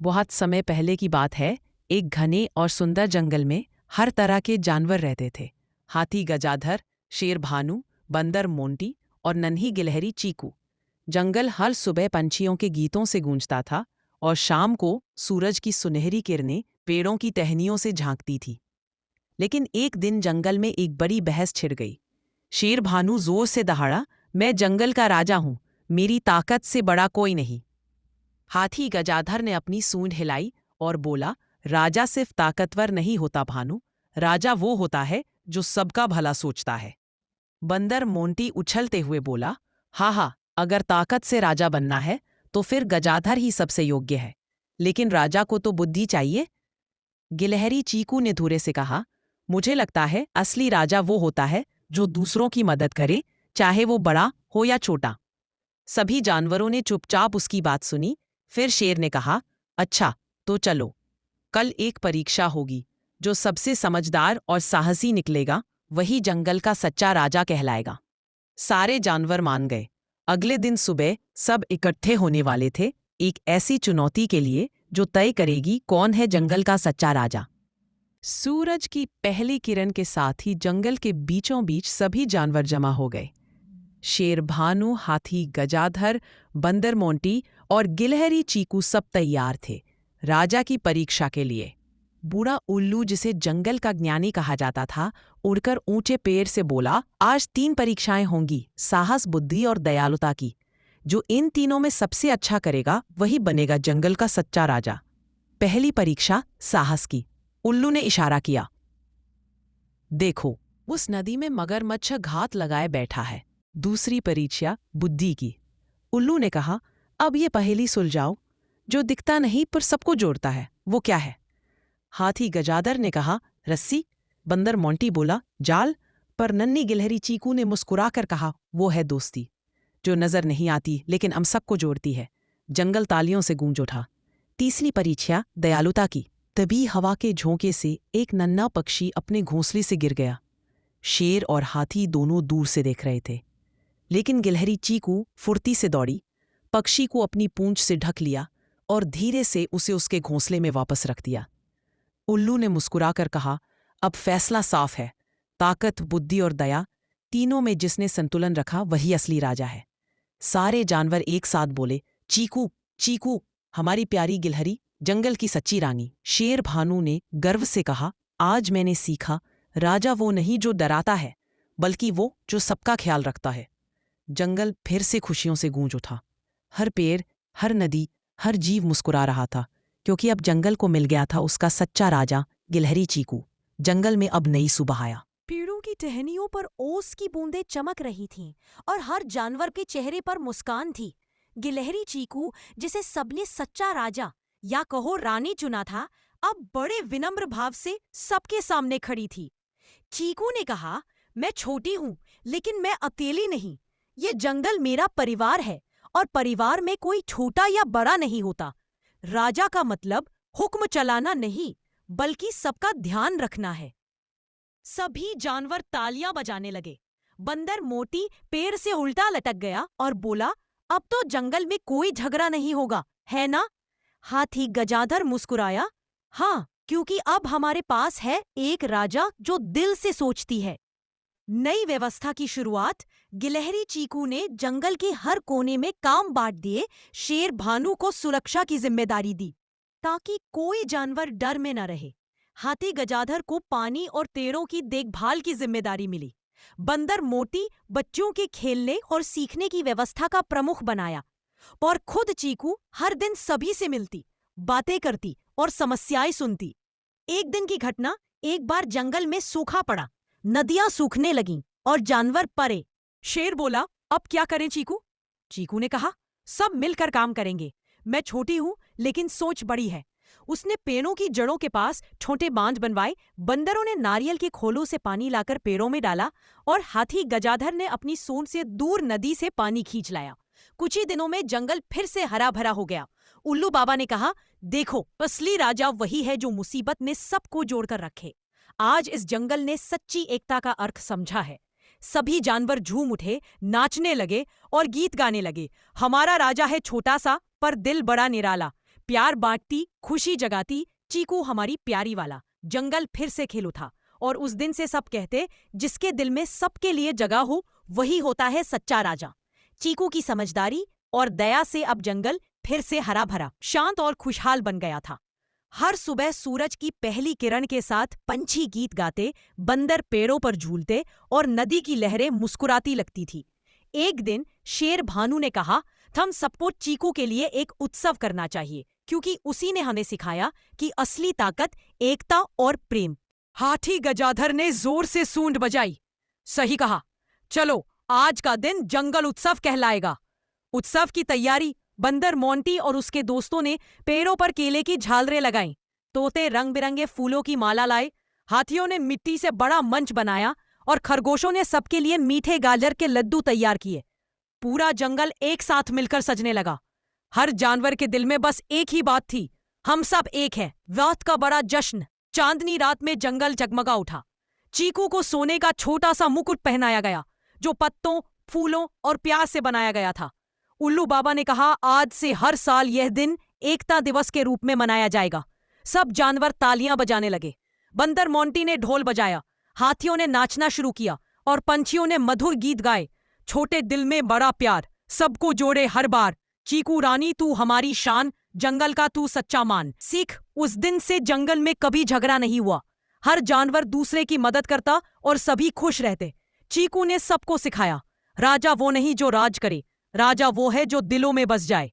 बहुत समय पहले की बात है। एक घने और सुंदर जंगल में हर तरह के जानवर रहते थे। हाथी गजाधर, शेर भानु, बंदर मोंटी और नन्ही गिलहरी चीकू। जंगल हर सुबह पंछियों के गीतों से गूंजता था और शाम को सूरज की सुनहरी किरणें पेड़ों की टहनियों से झांकती थी। लेकिन एक दिन जंगल में एक बड़ी बहस छिड़ गई। शेर भानु जोर से दहाड़ा, मैं जंगल का राजा हूं, मेरी ताकत से बड़ा कोई नहीं। हाथी गजाधर ने अपनी सूंड हिलाई और बोला, राजा सिर्फ ताकतवर नहीं होता भानु, राजा वो होता है जो सबका भला सोचता है। बंदर मोंटी उछलते हुए बोला, हाँ, अगर ताकत से राजा बनना है तो फिर गजाधर ही सबसे योग्य है, लेकिन राजा को तो बुद्धि चाहिए। गिलहरी चीकू ने धूरे से कहा, मुझे लगता है असली राजा वो होता है जो दूसरों की मदद करे, चाहे वो बड़ा हो या छोटा। सभी जानवरों ने चुपचाप उसकी बात सुनी। फिर शेर ने कहा, अच्छा तो चलो, कल एक परीक्षा होगी। जो सबसे समझदार और साहसी निकलेगा वही जंगल का सच्चा राजा कहलाएगा। सारे जानवर मान गए। अगले दिन सुबह सब इकट्ठे होने वाले थे, एक ऐसी चुनौती के लिए जो तय करेगी कौन है जंगल का सच्चा राजा। सूरज की पहली किरण के साथ ही जंगल के बीचों बीच सभी जानवर जमा हो गए। शेर भानु, हाथी गजाधर, बंदर मोंटी और गिलहरी चीकू सब तैयार थे राजा की परीक्षा के लिए। बूढ़ा उल्लू, जिसे जंगल का ज्ञानी कहा जाता था, उड़कर ऊंचे पेड़ से बोला, आज 3 परीक्षाएं होंगी, साहस, बुद्धि और दयालुता की। जो इन तीनों में सबसे अच्छा करेगा वही बनेगा जंगल का सच्चा राजा। पहली परीक्षा साहस की। उल्लू ने इशारा किया, देखो उस नदी में मगरमच्छ घात लगाए बैठा है। दूसरी परीक्षा बुद्धि की। उल्लू ने कहा, अब ये पहेली सुलझाओ, जो दिखता नहीं पर सबको जोड़ता है वो क्या है। हाथी गजाधर ने कहा, रस्सी। बंदर मोंटी बोला, जाल। पर नन्ही गिलहरी चीकू ने मुस्कुराकर कहा, वो है दोस्ती, जो नजर नहीं आती लेकिन हम सबको जोड़ती है। जंगल तालियों से गूंज उठा। तीसरी परीक्षा दयालुता की। तभी हवा के झोंके से एक नन्हा पक्षी अपने घोंसले से गिर गया। शेर और हाथी दोनों दूर से देख रहे थे, लेकिन गिलहरी चीकू फुर्ती से दौड़ी, पक्षी को अपनी पूंछ से ढक लिया और धीरे से उसे उसके घोंसले में वापस रख दिया। उल्लू ने मुस्कुराकर कहा, अब फैसला साफ है, ताकत, बुद्धि और दया तीनों में जिसने संतुलन रखा वही असली राजा है। सारे जानवर एक साथ बोले, चीकू चीकू, हमारी प्यारी गिलहरी, जंगल की सच्ची रानी। शेर भानु ने गर्व से कहा, आज मैंने सीखा, राजा वो नहीं जो डराता है, बल्कि वो जो सबका ख्याल रखता है। जंगल फिर से खुशियों से गूंज उठा। हर पेड़, हर नदी, हर जीव मुस्कुरा रहा था, क्योंकि अब जंगल को मिल गया था उसका सच्चा राजा, गिलहरी चीकू। जंगल में अब नई सुबह आया। पेड़ों की टहनियों पर ओस की बूंदें चमक रही थीं और हर जानवर के चेहरे पर मुस्कान थी। गिलहरी चीकू, जिसे सबने सच्चा राजा या कहो रानी चुना था, अब बड़े विनम्र भाव से सबके सामने खड़ी थी। चीकू ने कहा, मैं छोटी हूँ लेकिन मैं अकेली नहीं। ये जंगल मेरा परिवार है और परिवार में कोई छोटा या बड़ा नहीं होता। राजा का मतलब हुक्म चलाना नहीं, बल्कि सबका ध्यान रखना है। सभी जानवर तालियां बजाने लगे। बंदर मोटी पेड़ से उल्टा लटक गया और बोला, अब तो जंगल में कोई झगड़ा नहीं होगा, है ना? हाथी गजाधर मुस्कुराया, हाँ, क्योंकि अब हमारे पास है एक राजा जो दिल से सोचती है। नई व्यवस्था की शुरुआत। गिलहरी चीकू ने जंगल के हर कोने में काम बांट दिए। शेर भानु को सुरक्षा की जिम्मेदारी दी, ताकि कोई जानवर डर में न रहे। हाथी गजाधर को पानी और पेड़ों की देखभाल की जिम्मेदारी मिली। बंदर मोटी बच्चों के खेलने और सीखने की व्यवस्था का प्रमुख बनाया, और खुद चीकू हर दिन सभी से मिलती, बातें करती और समस्याएं सुनती। एक दिन की घटना, एक बार जंगल में सूखा पड़ा, नदियां सूखने लगीं और जानवर परे। शेर बोला, अब क्या करें चीकू? चीकू ने कहा, सब मिलकर काम करेंगे। मैं छोटी हूं लेकिन सोच बड़ी है। उसने पेड़ों की जड़ों के पास छोटे बांध बनवाए। बंदरों ने नारियल के खोलों से पानी लाकर पेड़ों में डाला और हाथी गजाधर ने अपनी सूंड से दूर नदी से पानी खींच लाया। कुछ ही दिनों में जंगल फिर से हरा भरा हो गया। उल्लू बाबा ने कहा, देखो, असली राजा वही है जो मुसीबत में सबको जोड़कर रखे। आज इस जंगल ने सच्ची एकता का अर्थ समझा है। सभी जानवर झूम उठे, नाचने लगे और गीत गाने लगे। हमारा राजा है छोटा सा पर दिल बड़ा निराला, प्यार बांटती, खुशी जगाती, चीकू हमारी प्यारी वाला। जंगल फिर से खिल उठा और उस दिन से सब कहते, जिसके दिल में सबके लिए जगह हो वही होता है सच्चा राजा। चीकू की समझदारी और दया से अब जंगल फिर से हरा भरा, शांत और खुशहाल बन गया था। हर सुबह सूरज की पहली किरण के साथ पंछी गीत गाते, बंदर पेड़ों पर झूलते और नदी की लहरें मुस्कुराती लगती थी। एक दिन शेर भानु ने कहा, हम सबको चीकू के लिए एक उत्सव करना चाहिए, क्योंकि उसी ने हमें सिखाया कि असली ताकत एकता और प्रेम। हाथी गजाधर ने जोर से सूंड बजाई। सही कहा, चलो आज का दिन जंगल उत्सव कहलाएगा। उत्सव की तैयारी बंदर मोंटी और उसके दोस्तों ने पेड़ों पर केले की झालरें लगाईं। तोते रंग बिरंगे फूलों की माला लाए, हाथियों ने मिट्टी से बड़ा मंच बनाया और खरगोशों ने सबके लिए मीठे गाजर के लड्डू तैयार किए। पूरा जंगल एक साथ मिलकर सजने लगा। हर जानवर के दिल में बस एक ही बात थी, हम सब एक हैं। रात का बड़ा जश्न। चांदनी रात में जंगल जगमगा उठा। चीकू को सोने का छोटा सा मुकुट पहनाया गया, जो पत्तों, फूलों और प्यार से बनाया गया था। उल्लू बाबा ने कहा, आज से हर साल यह दिन एकता दिवस के रूप में मनाया जाएगा। सब जानवर तालियां बजाने लगे। बंदर मोंटी ने ढोल बजाया, हाथियों ने नाचना शुरू किया और पंछियों ने मधुर गीत गाए। छोटे दिल में बड़ा प्यार, सबको जोड़े हर बार। चीकू रानी तू हमारी शान, जंगल का तू सच्चा मान। सीख, उस दिन से जंगल में कभी झगड़ा नहीं हुआ। हर जानवर दूसरे की मदद करता और सभी खुश रहते। चीकू ने सबको सिखाया, राजा वो नहीं जो राज करे, राजा वो है जो दिलों में बस जाए।